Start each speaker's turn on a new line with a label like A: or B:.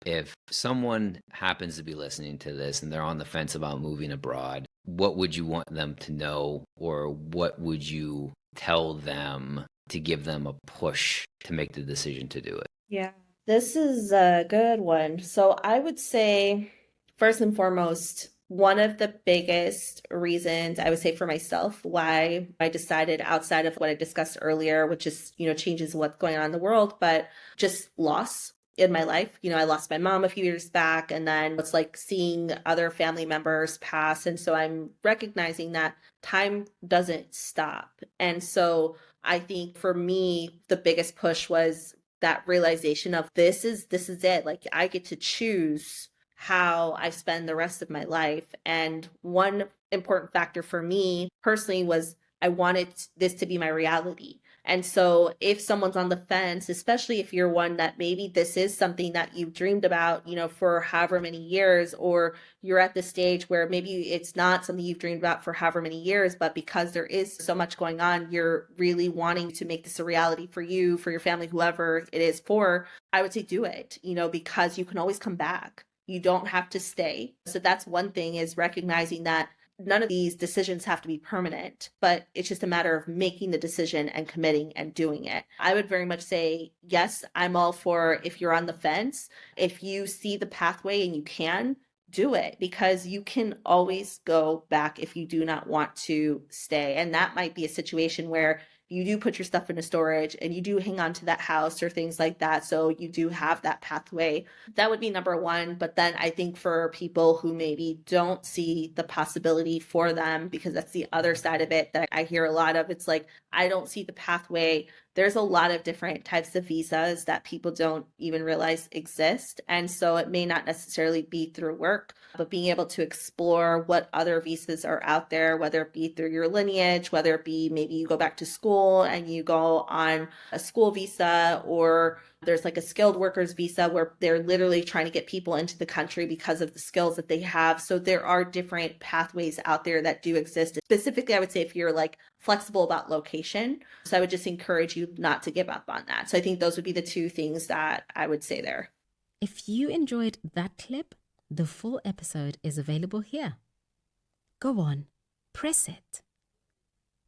A: If someone happens to be listening to this and they're on the fence about moving abroad, what would you want them to know, or what would you tell them to give them a push to make the decision to do it?
B: Yeah, this is a good one. So I would say, first and foremost, one of the biggest reasons I would say for myself why I decided outside of what I discussed earlier, which is, changes what's going on in the world, but just loss in my life. I lost my mom a few years back, and then it's like seeing other family members pass. And so I'm recognizing that time doesn't stop. And so I think for me, the biggest push was that realization of this is it. Like I get to choose how I spend the rest of my life. And one important factor for me personally was I wanted this to be my reality. And so if someone's on the fence, especially if you're one that maybe this is something that you've dreamed about, for however many years, or you're at the stage where maybe it's not something you've dreamed about for however many years, but because there is so much going on, you're really wanting to make this a reality for you, for your family, whoever it is for, I would say do it, because you can always come back. You don't have to stay. So that's one thing, is recognizing that none of these decisions have to be permanent, but it's just a matter of making the decision and committing and doing it. I would very much say, yes, I'm all for, if you're on the fence, if you see the pathway and you can, do it, because you can always go back if you do not want to stay. And that might be a situation where you do put your stuff into storage and you do hang on to that house or things like that. So you do have that pathway. That would be number one. But then I think for people who maybe don't see the possibility for them, because that's the other side of it that I hear a lot of, it's like, I don't see the pathway. There's a lot of different types of visas that people don't even realize exist. And so it may not necessarily be through work, but being able to explore what other visas are out there, whether it be through your lineage, whether it be maybe you go back to school and you go on a school visa, or there's like a skilled workers visa where they're literally trying to get people into the country because of the skills that they have. So there are different pathways out there that do exist. Specifically, I would say if you're like flexible about location. So I would just encourage you not to give up on that. So I think those would be the two things that I would say there.
C: If you enjoyed that clip, the full episode is available here. Go on, press it.